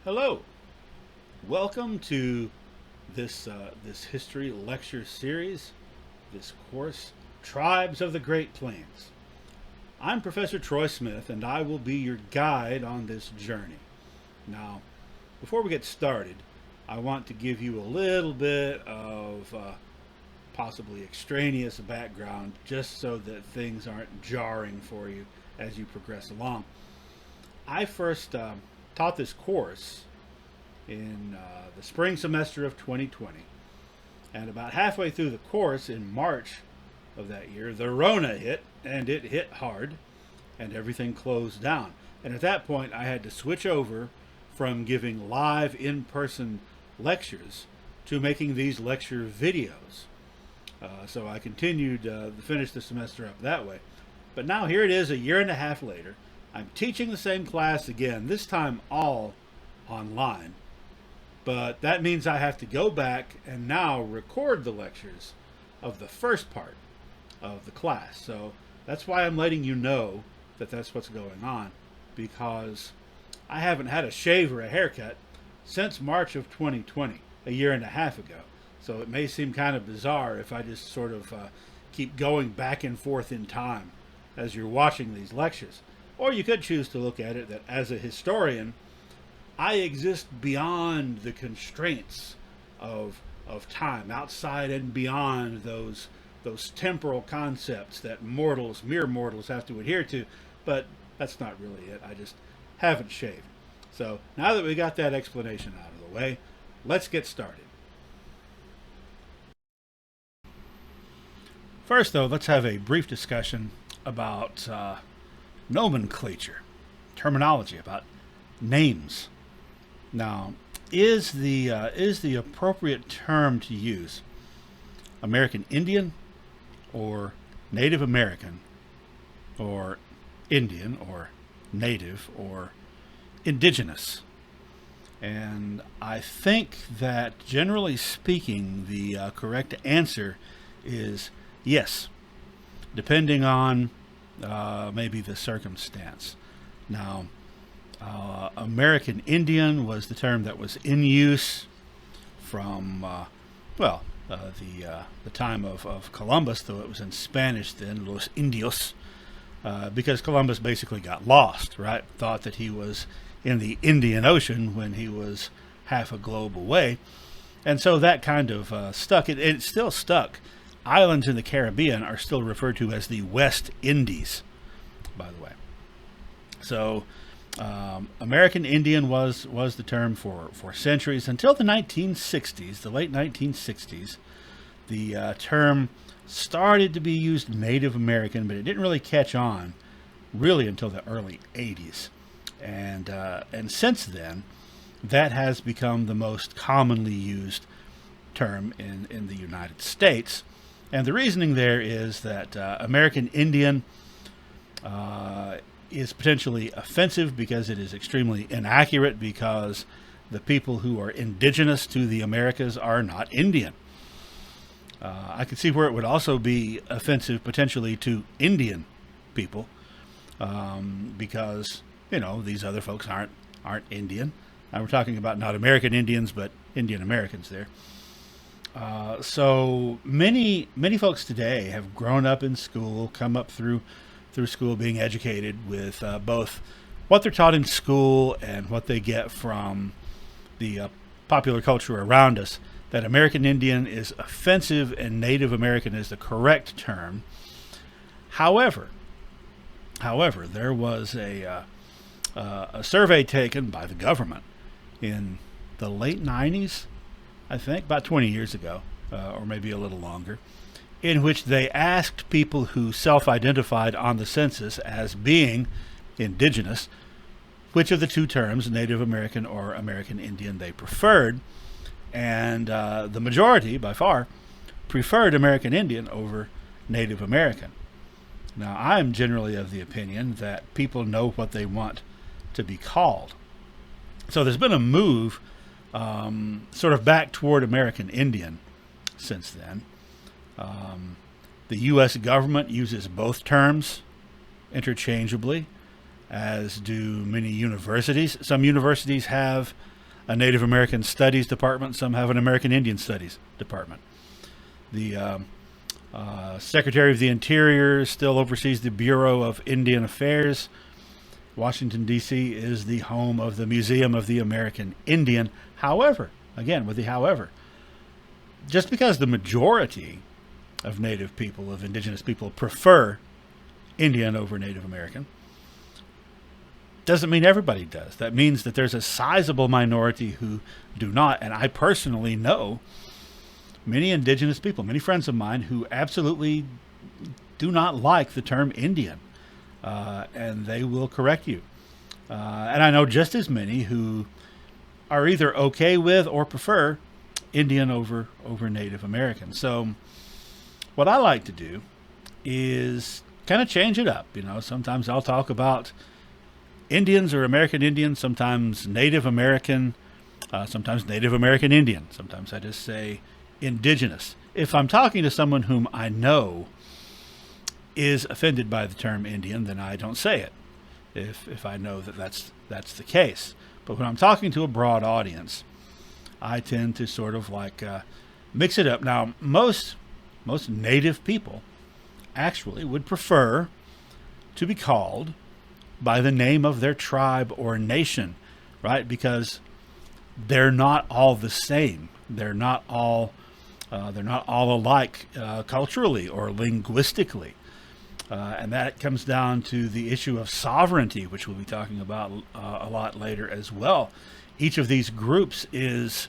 Hello, welcome to this history lecture series, this course, Tribes of the Great Plains. I'm Professor Troy Smith, and I will be your guide on this journey. Now, before we get started, I want to give you a little bit of possibly extraneous background, just so that things aren't jarring for you as you progress along. I first taught this course in the spring semester of 2020. And about halfway through the course in March of that year, the Rona hit, and it hit hard, and everything closed down. And at that point, I had to switch over from giving live in-person lectures to making these lecture videos. So I continued to finish the semester up that way. But now here it is, a year and a half later. I'm teaching the same class again, this time all online. But that means I have to go back and now record the lectures of the first part of the class. So that's why I'm letting you know that that's what's going on, because I haven't had a shave or a haircut since March of 2020, a year and a half ago. So it may seem kind of bizarre if I just sort of keep going back and forth in time as you're watching these lectures. Or you could choose to look at it that as a historian, I exist beyond the constraints of time, outside and beyond those temporal concepts that mere mortals have to adhere to. But that's not really it. I just haven't shaved. So now that we got that explanation out of the way, let's get started. First, though, let's have a brief discussion about nomenclature, terminology, about names. Now, is the appropriate term to use American Indian, or Native American, or Indian, or Native, or Indigenous? And I think that, generally speaking, the correct answer is yes, depending on maybe the circumstance. Now, American Indian was the term that was in use from, the time of Columbus, though it was in Spanish then, Los Indios, because Columbus basically got lost, right? Thought that he was in the Indian Ocean when he was half a globe away. And so that kind of stuck. It still stuck. Islands in the Caribbean are still referred to as the West Indies, by the way. So American Indian was the term for centuries until the 1960s, the late 1960s. The term started to be used Native American, but it didn't really catch on really until the early 80s. And since then, that has become the most commonly used term in the United States. And the reasoning there is that American Indian is potentially offensive because it is extremely inaccurate, because the people who are indigenous to the Americas are not Indian. I can see where it would also be offensive potentially to Indian people, because these other folks aren't Indian. We're talking about not American Indians, but Indian Americans there. So many folks today have grown up in school, come up through school being educated with both what they're taught in school and what they get from the popular culture around us, that American Indian is offensive and Native American is the correct term. However, there was a survey taken by the government in the late 90s, I think, about 20 years ago, or maybe a little longer, in which they asked people who self-identified on the census as being indigenous which of the two terms, Native American or American Indian, they preferred. And the majority, by far, preferred American Indian over Native American. Now, I'm generally of the opinion that people know what they want to be called. So there's been a move sort of back toward American Indian since then. The U.S. government uses both terms interchangeably, as do many universities. Some universities have a Native American Studies department. Some have an American Indian Studies department. The Secretary of the Interior still oversees the Bureau of Indian Affairs. Washington, D.C. is the home of the Museum of the American Indian. However, again, with the however, just because the majority of Native people, of indigenous people, prefer Indian over Native American, doesn't mean everybody does. That means that there's a sizable minority who do not. And I personally know many indigenous people, many friends of mine, who absolutely do not like the term Indian. And they will correct you. And I know just as many who are either okay with or prefer Indian over Native American. So what I like to do is kind of change it up. Sometimes I'll talk about Indians or American Indians, sometimes Native American, sometimes Native American Indian. Sometimes I just say indigenous. If I'm talking to someone whom I know is offended by the term Indian, then I don't say it. If I know that that's the case. But when I'm talking to a broad audience, I tend to sort of like mix it up. Now, most Native people actually would prefer to be called by the name of their tribe or nation, right? Because they're not all the same. They're not all alike culturally or linguistically. And that comes down to the issue of sovereignty, which we'll be talking about a lot later as well. Each of these groups is,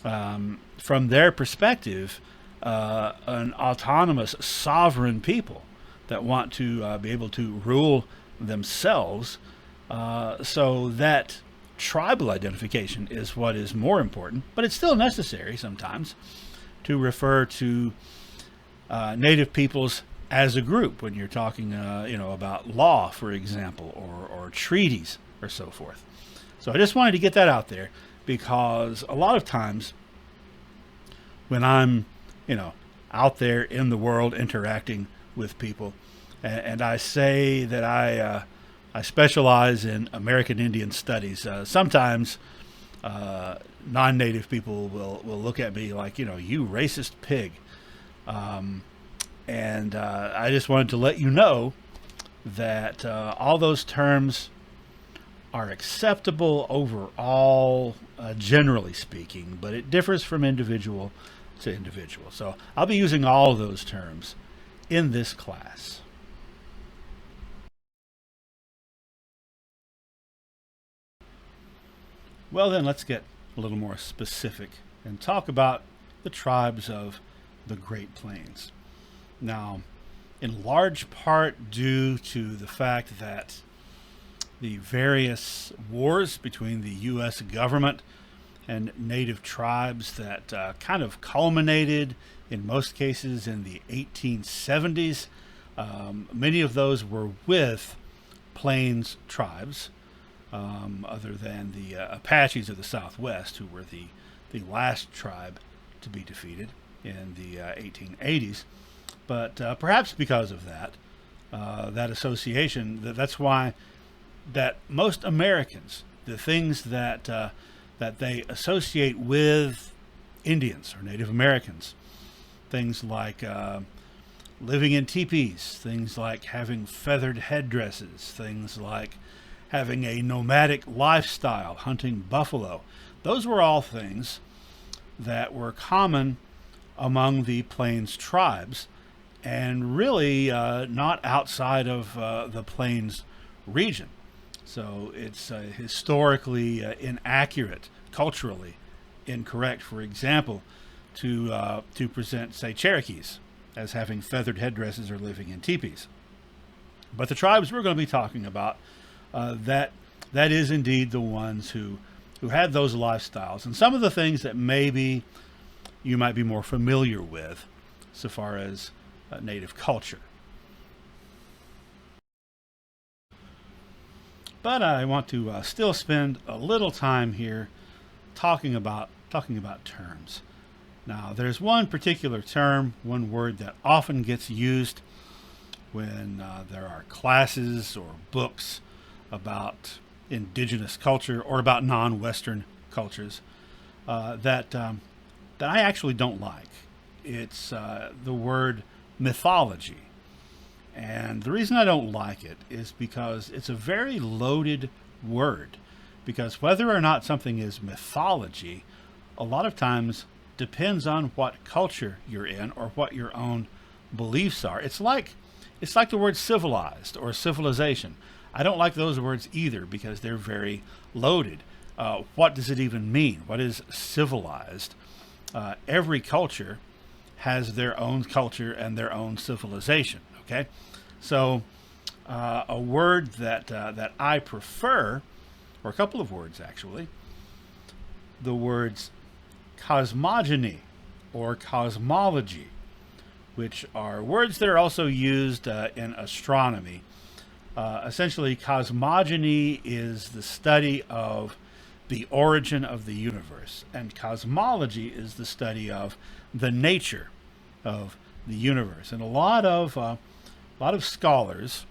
from their perspective, an autonomous, sovereign people that want to be able to rule themselves. So that tribal identification is what is more important, but it's still necessary sometimes to refer to Native peoples as a group when you're talking, about law, for example, or treaties or so forth. So I just wanted to get that out there because a lot of times when I'm, out there in the world interacting with people, and I say that I specialize in American Indian Studies, sometimes non-Native people will look at me like, you racist pig. And I just wanted to let you know that all those terms are acceptable overall, generally speaking, but it differs from individual to individual. So I'll be using all of those terms in this class. Well, then let's get a little more specific and talk about the tribes of the Great Plains. Now, in large part due to the fact that the various wars between the U.S. government and native tribes that kind of culminated in most cases in the 1870s, many of those were with Plains tribes, other than the Apaches of the Southwest, who were the last tribe to be defeated in the 1880s. But perhaps because of that, that association, that's why that most Americans, the things that they associate with Indians or Native Americans, things like living in teepees, things like having feathered headdresses, things like having a nomadic lifestyle, hunting buffalo, those were all things that were common among the Plains tribes, and really not outside of the Plains region. So it's historically inaccurate, culturally incorrect, for example, to present, say, Cherokees as having feathered headdresses or living in teepees. But the tribes we're going to be talking about, that is indeed the ones who had those lifestyles, and some of the things that maybe you might be more familiar with so far as native culture. But I want to still spend a little time here talking about terms. Now, there's one particular term, one word that often gets used when there are classes or books about indigenous culture or about non-Western cultures that I actually don't like. It's the word mythology. And the reason I don't like it is because it's a very loaded word. Because whether or not something is mythology, a lot of times depends on what culture you're in or what your own beliefs are. It's like the word civilized or civilization. I don't like those words either because they're very loaded. What does it even mean? What is civilized? Every culture has their own culture and their own civilization. Okay, so a word that I prefer, or a couple of words actually, the words cosmogony or cosmology, which are words that are also used in astronomy. Essentially, cosmogony is the study of the origin of the universe, and cosmology is the study of the nature of the universe. And a lot of scholars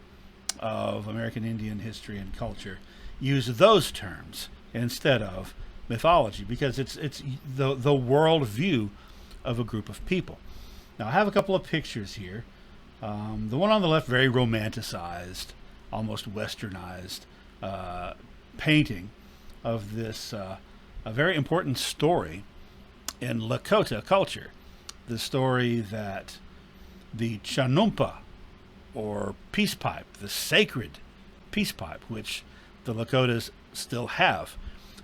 of American Indian history and culture use those terms instead of mythology because it's the world view of a group of people. Now I have a couple of pictures here. The one on the left, very romanticized, almost westernized painting of this a very important story in Lakota culture. The story that the Chanumpa, or peace pipe, the sacred peace pipe, which the Lakotas still have,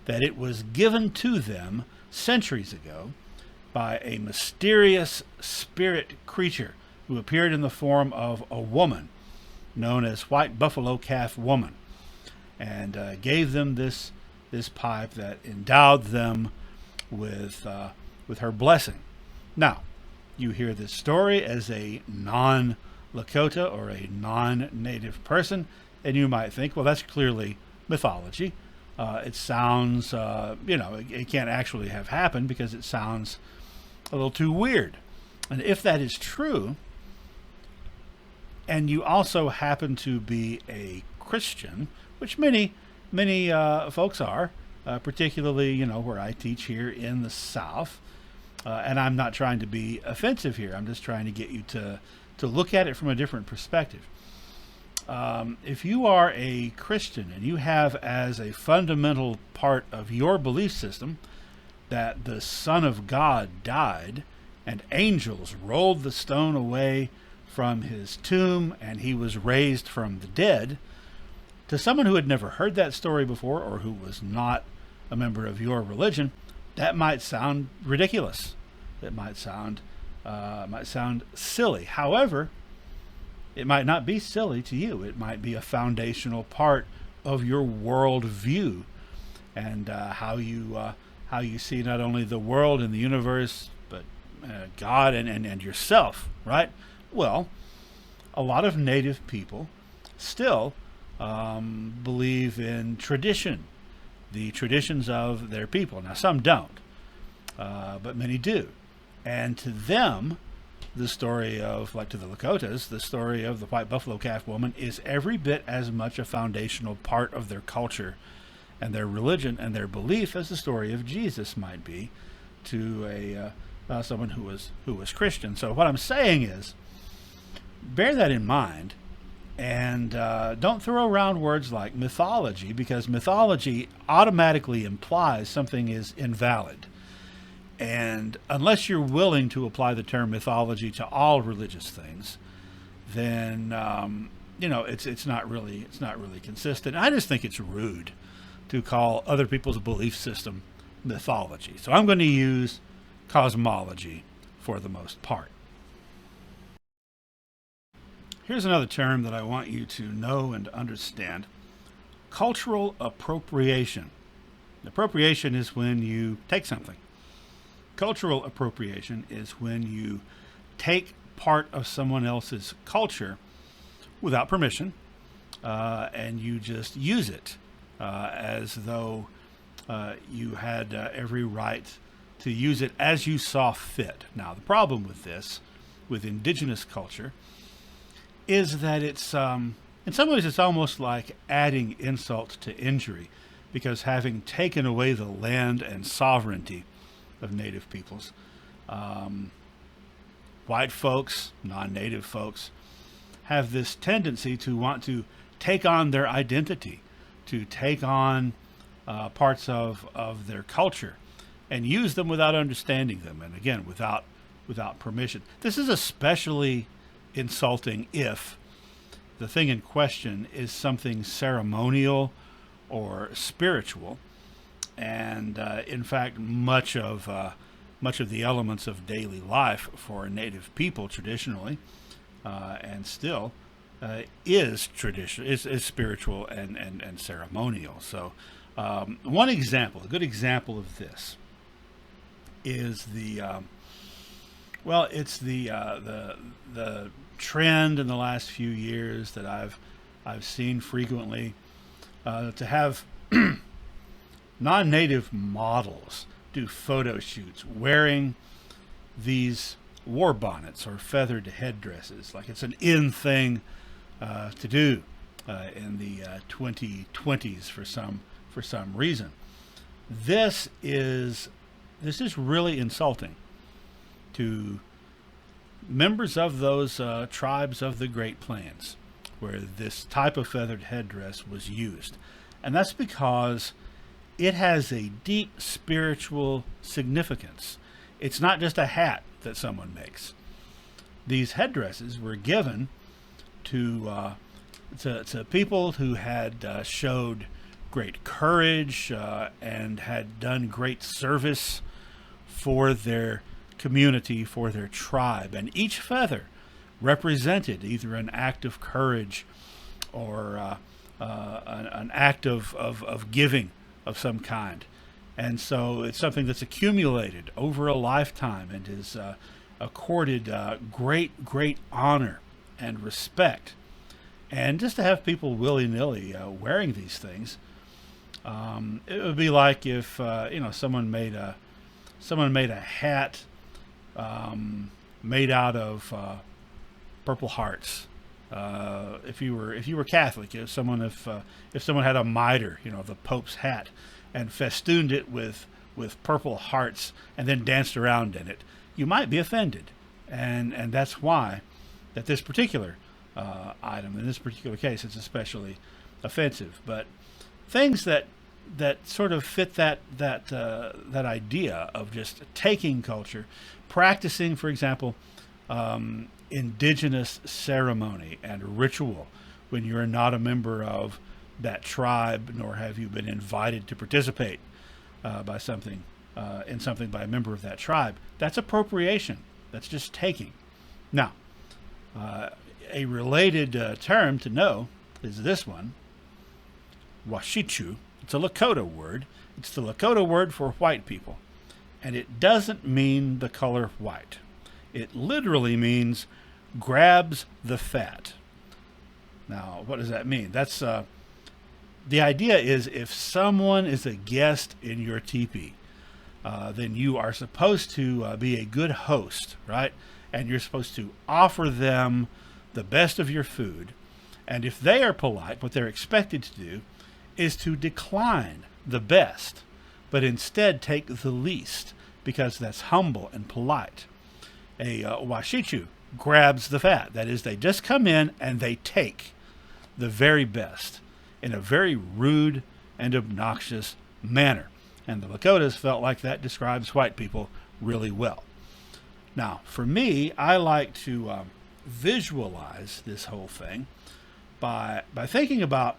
that it was given to them centuries ago by a mysterious spirit creature who appeared in the form of a woman known as White Buffalo Calf Woman, and gave them this pipe that endowed them with her blessing. Now, you hear this story as a non-Lakota or a non-native person, and you might think, well, that's clearly mythology. It sounds, it can't actually have happened because it sounds a little too weird. And if that is true, and you also happen to be a Christian, which many folks are, particularly, where I teach here in the South. And I'm not trying to be offensive here. I'm just trying to get you to look at it from a different perspective. If you are a Christian and you have as a fundamental part of your belief system that the Son of God died and angels rolled the stone away from his tomb and he was raised from the dead, to someone who had never heard that story before or who was not a member of your religion, that might sound ridiculous. It might sound silly. However, it might not be silly to you. It might be a foundational part of your worldview and how you see not only the world and the universe, but God and yourself, right? Well, a lot of native people still believe in tradition, the traditions of their people. Now, some don't, but many do. And to them, the story of, like to the Lakotas, the story of the White Buffalo Calf Woman is every bit as much a foundational part of their culture and their religion and their belief as the story of Jesus might be to someone who was Christian. So what I'm saying is, bear that in mind, and don't throw around words like mythology, because mythology automatically implies something is invalid. And unless you're willing to apply the term mythology to all religious things, then it's not really consistent. I just think it's rude to call other people's belief system mythology. So I'm going to use cosmology for the most part. Here's another term that I want you to know and understand: cultural appropriation. Appropriation is when you take something. Cultural appropriation is when you take part of someone else's culture without permission, and you just use it as though you had every right to use it as you saw fit. Now, the problem with this, with indigenous culture, is that it's, in some ways, it's almost like adding insult to injury, because having taken away the land and sovereignty of native peoples, white folks, non-native folks, have this tendency to want to take on their identity, to take on parts of their culture and use them without understanding them, and again, without permission. This is especially insulting if the thing in question is something ceremonial or spiritual, and in fact, much of the elements of daily life for Native people traditionally, and still, is spiritual and ceremonial. So, one example, a good example of this, is it's the trend in the last few years that I've seen frequently, to have non-native models do photo shoots wearing these war bonnets or feathered headdresses, like it's an in thing to do in the 2020s for some reason. This is really insulting to members of those tribes of the Great Plains where this type of feathered headdress was used. And that's because it has a deep spiritual significance. It's not just a hat that someone makes. These headdresses were given to people who had showed great courage and had done great service for their community, for their tribe. And each feather represented either an act of courage or an act of giving of some kind. And so it's something that's accumulated over a lifetime and is accorded great honor and respect. And just to have people willy-nilly wearing these things, it would be like if someone made a hat made out of purple hearts. If you were Catholic, if someone had a mitre, the Pope's hat, and festooned it with purple hearts and then danced around in it, you might be offended, and that's why that this particular item, in this particular case, it's especially offensive. But things that sort of fit that idea of just taking culture, practicing, for example, indigenous ceremony and ritual when you're not a member of that tribe, nor have you been invited to participate in something by a member of that tribe. That's appropriation. That's just taking. Now, a related term to know is this one, washichu. It's a Lakota word. It's the Lakota word for white people. And it doesn't mean the color white. It literally means grabs the fat. Now, what does that mean? That's the idea is if someone is a guest in your teepee, then you are supposed to be a good host, right? And you're supposed to offer them the best of your food. And if they are polite, what they're expected to do is to decline the best, but instead take the least, because that's humble and polite. A washichu grabs the fat. That is, they just come in and they take the very best in a very rude and obnoxious manner. And the Lakotas felt like that describes white people really well. Now, for me, I like to visualize this whole thing by thinking about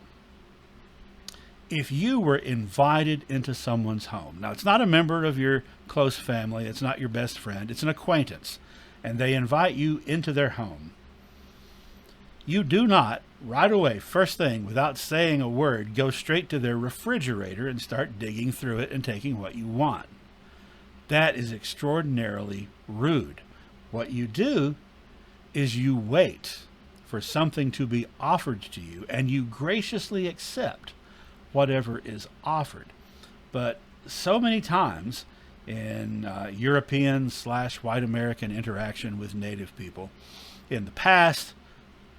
if you were invited into someone's home. Now, it's not a member of your close family. It's not your best friend. It's an acquaintance. And they invite you into their home. You do not, right away, first thing, without saying a word, go straight to their refrigerator and start digging through it and taking what you want. That is extraordinarily rude. What you do is you wait for something to be offered to you, and you graciously accept whatever is offered. But so many times in European/white American interaction with Native people in the past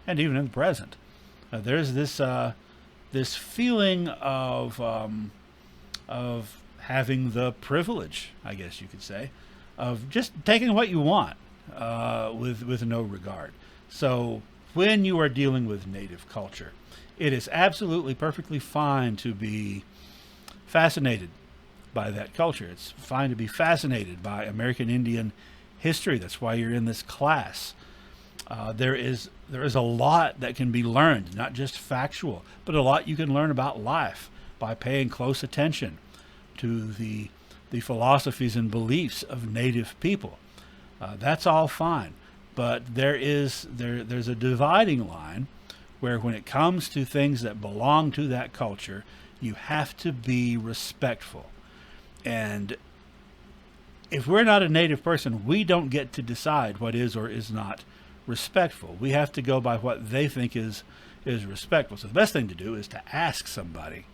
and even in the present, there's this feeling of of having the privilege, I guess you could say, of just taking what you want with no regard. So when you are dealing with native culture, it is absolutely perfectly fine to be fascinated by that culture. It's fine to be fascinated by American Indian history. That's why you're in this class. There is a lot that can be learned, not just factual, but a lot you can learn about life by paying close attention to the philosophies and beliefs of native people. That's all fine, but there's a dividing line where when it comes to things that belong to that culture, you have to be respectful. And if we're not a native person, we don't get to decide what is or is not respectful. We have to go by what they think is respectful. So the best thing to do is to ask somebody,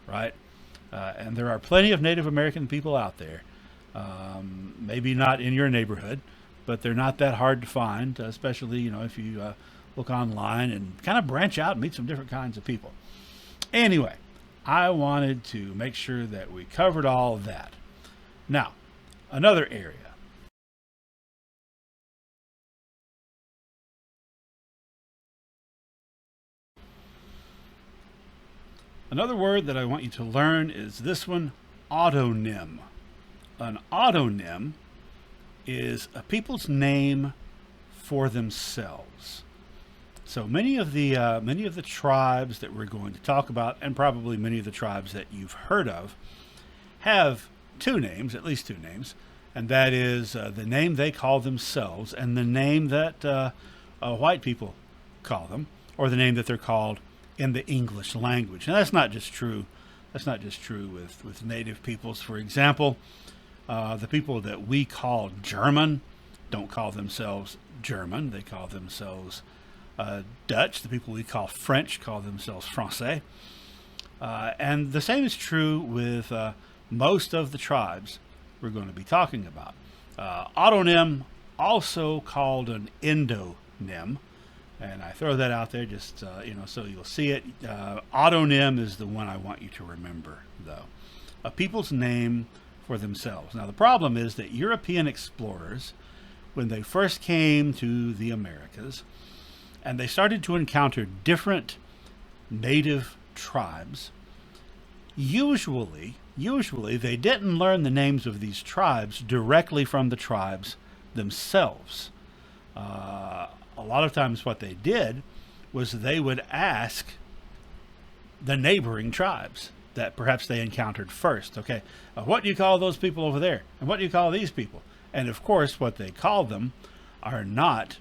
right? And there are plenty of Native American people out there. Maybe not in your neighborhood, but they're not that hard to find, especially if you look online and kind of branch out and meet some different kinds of people. Anyway, I wanted to make sure that we covered all of that. Now, another area. Another word that I want you to learn is this one, autonym. An autonym is a people's name for themselves. So many of the tribes that we're going to talk about, and probably many of the tribes that you've heard of, have two names, at least two names, and that is the name they call themselves and the name that white people call them, or the name that they're called in the English language. And that's not just true. That's not just true with native peoples. For example, the people that we call German don't call themselves German. They call themselves Dutch. The people we call French call themselves Français. And the same is true with most of the tribes we're going to be talking about. Autonym, also called an endonym, and I throw that out there just so you'll see it. Autonym is the one I want you to remember, though. A people's name for themselves. Now, the problem is that European explorers, when they first came to the Americas, and they started to encounter different native tribes, usually they didn't learn the names of these tribes directly from the tribes themselves. A lot of times what they did was they would ask the neighboring tribes that perhaps they encountered first. Okay, what do you call those people over there? And what do you call these people? And of course, what they call them are not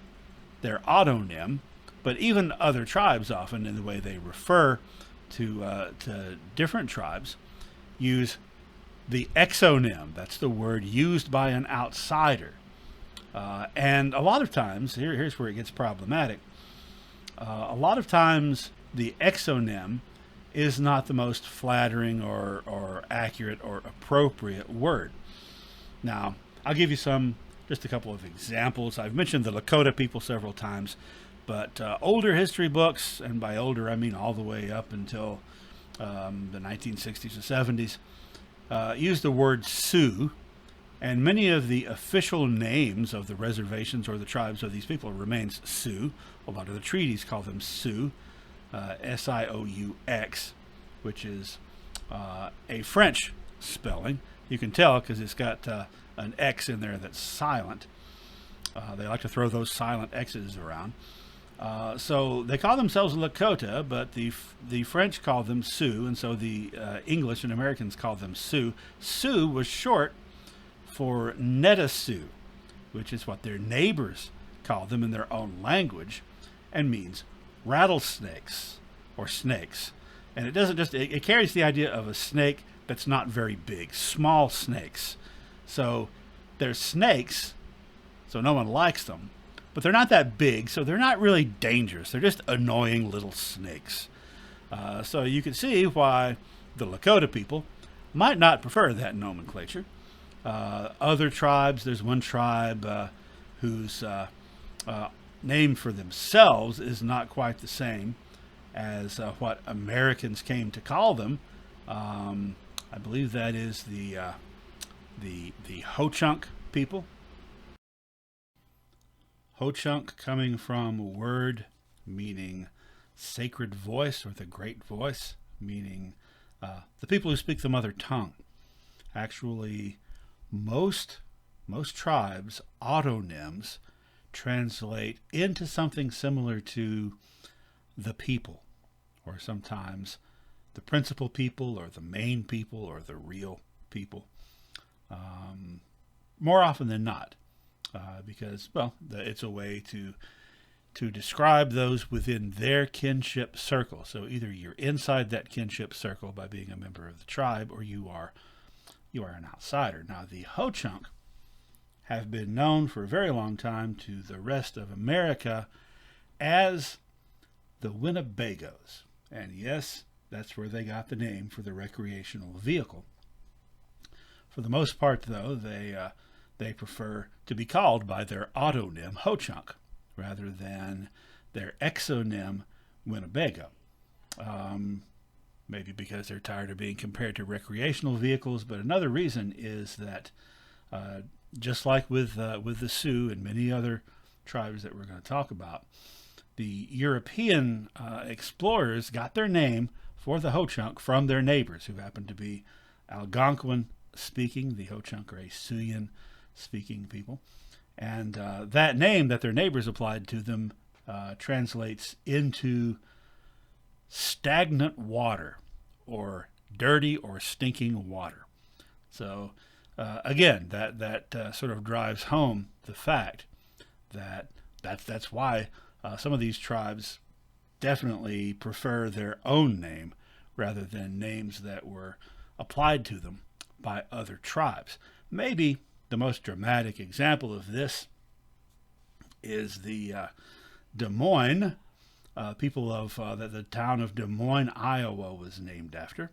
their autonym, but even other tribes often in the way they refer to different tribes use the exonym. That's the word used by an outsider. And a lot of times, here's where it gets problematic. A lot of times the exonym is not the most flattering or accurate or appropriate word. Now, I'll give you just a couple of examples. I've mentioned the Lakota people several times, but older history books, and by older I mean all the way up until the 1960s or 70s, use the word Sioux, and many of the official names of the reservations or the tribes of these people remains Sioux. A lot of the treaties call them Sioux, Sioux, which is a French spelling. You can tell because it's got an X in there that's silent. They like to throw those silent X's around. So they call themselves Lakota, but the French call them Sioux, and so the English and Americans call them Sioux. Sioux was short for Netasu, which is what their neighbors call them in their own language, and means rattlesnakes or snakes. And it doesn't it carries the idea of a snake that's not very big, small snakes. So they're snakes, so no one likes them, but they're not that big, so they're not really dangerous. They're just annoying little snakes. So you can see why the Lakota people might not prefer that nomenclature. Other tribes, there's one tribe whose name for themselves is not quite the same as what Americans came to call them. I believe that is the HoChunk people. HoChunk coming from a word meaning sacred voice or the great voice, meaning the people who speak the mother tongue. Actually, most tribes, autonyms, translate into something similar to the people, or sometimes the principal people, or the main people, or the real people. More often than not, because, well, it's a way to describe those within their kinship circle. So either you're inside that kinship circle by being a member of the tribe, or you are an outsider. Now, the HoChunk have been known for a very long time to the rest of America as the Winnebagos. And yes, that's where they got the name for the recreational vehicle. For the most part, though, they prefer to be called by their autonym HoChunk rather than their exonym Winnebago. Maybe because they're tired of being compared to recreational vehicles, but another reason is that just like with the Sioux and many other tribes that we're going to talk about, the European explorers got their name for the HoChunk from their neighbors, who happened to be Algonquin speaking. The HoChunk are a Siouan speaking people. And that name that their neighbors applied to them translates into stagnant water, or dirty or stinking water. So again, that sort of drives home the fact that that's why some of these tribes definitely prefer their own name rather than names that were applied to them by other tribes. Maybe the most dramatic example of this is the Des Moines people of that the town of Des Moines, Iowa was named after,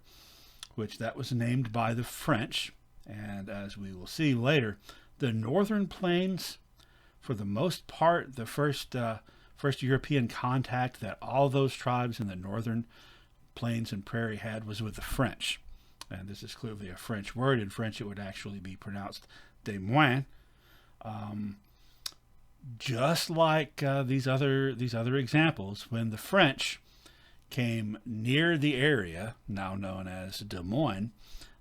which that was named by the French. And as we will see later, the northern plains, for the most part, the first European contact that all those tribes in the northern plains and prairie had was with the French. And this is clearly a French word. In French, it would actually be pronounced Des Moines. Just like these other examples, when the French came near the area now known as Des Moines,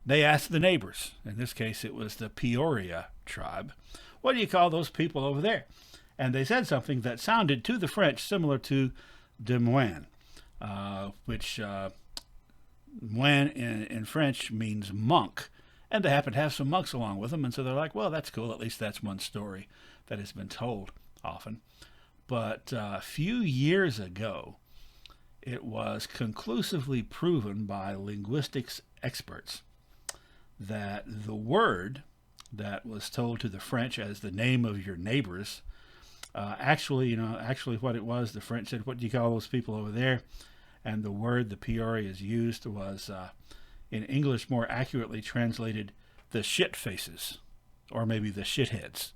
they asked the neighbors. In this case, it was the Peoria tribe. What do you call those people over there? And they said something that sounded to the French similar to Des Moines, which Moine in French means monk. And they happen to have some monks along with them, and so they're like, well, that's cool. At least that's one story that has been told often. But a few years ago, it was conclusively proven by linguistics experts that the word that was told to the French as the name of your neighbors, actually what it was, the French said, what do you call those people over there? And the word the Peoria is used was, in English more accurately translated, the shit faces, or maybe the shitheads.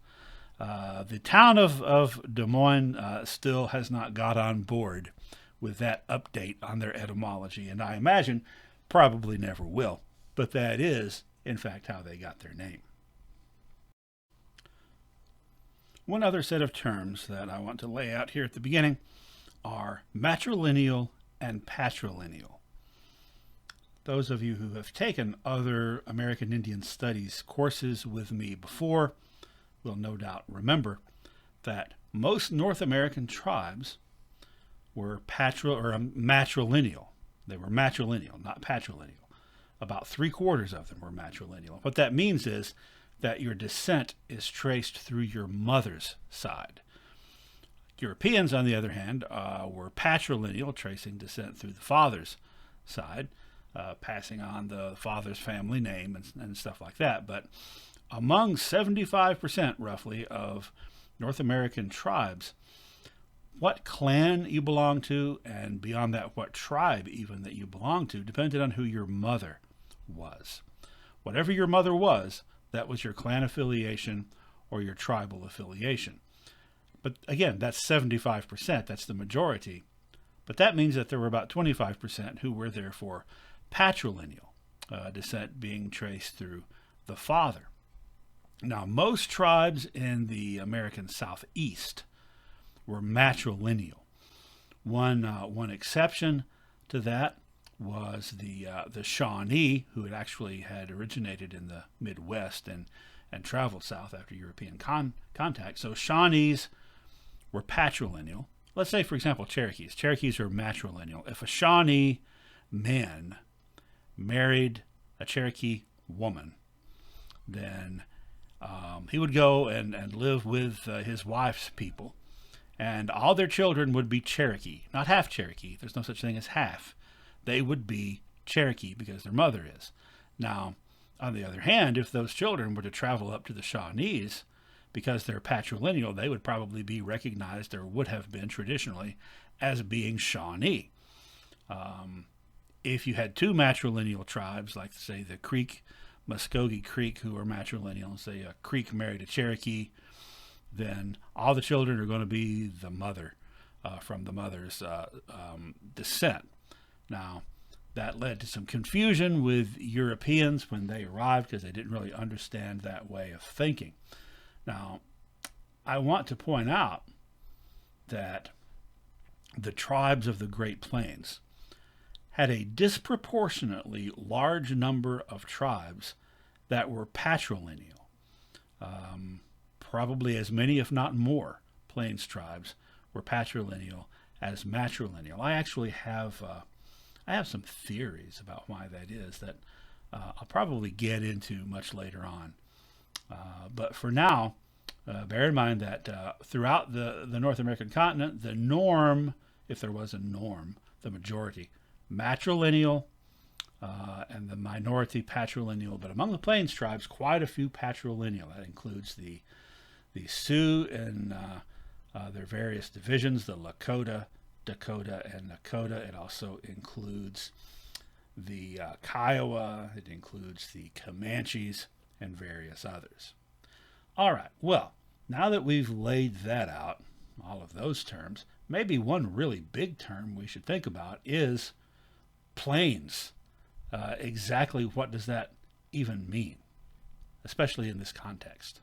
The town of Des Moines still has not got on board with that update on their etymology, and I imagine probably never will. But that is, in fact, how they got their name. One other set of terms that I want to lay out here at the beginning are matrilineal and patrilineal. Those of you who have taken other American Indian Studies courses with me before will no doubt remember that most North American tribes were matrilineal. They were matrilineal, not patrilineal. About 3/4 of them were matrilineal. What that means is that your descent is traced through your mother's side. Europeans, on the other hand, were patrilineal, tracing descent through the father's side, passing on the father's family name and stuff like that. But among 75% roughly of North American tribes, what clan you belong to, and beyond that, what tribe even that you belong to, depended on who your mother was. Whatever your mother was, that was your clan affiliation or your tribal affiliation. But again, that's 75%, that's the majority. But that means that there were about 25% who were therefore patrilineal. descent being traced through the father. Now, most tribes in the American Southeast were matrilineal. One exception to that was the Shawnee, who had originated in the Midwest and traveled south after European contact. So Shawnees were patrilineal. Let's say, for example, Cherokees. Cherokees are matrilineal. If a Shawnee man married a Cherokee woman, then he would go and live with his wife's people, and all their children would be Cherokee, not half Cherokee. There's no such thing as half. They would be Cherokee because their mother is. Now, on the other hand, if those children were to travel up to the Shawnees, because they're patrilineal, they would probably be recognized, or would have been traditionally, as being Shawnee. If you had two matrilineal tribes, like say the Creek, Muskogee Creek, who are matrilineal, say a Creek married a Cherokee, then all the children are going to be the mother, from the mother's descent. Now, that led to some confusion with Europeans when they arrived because they didn't really understand that way of thinking. Now, I want to point out that the tribes of the Great Plains had a disproportionately large number of tribes that were patrilineal. Probably as many, if not more, Plains tribes were patrilineal as matrilineal. I actually have some theories about why that is that I'll probably get into much later on. But for now, bear in mind that throughout the North American continent, the norm, if there was a norm, the majority, matrilineal, and the minority patrilineal. But among the Plains tribes, quite a few patrilineal. That includes the Sioux and their various divisions, the Lakota, Dakota, and Nakota. It also includes the Kiowa. It includes the Comanches and various others. All right, well, now that we've laid that out, all of those terms, maybe one really big term we should think about is plains. Exactly what does that even mean, especially in this context?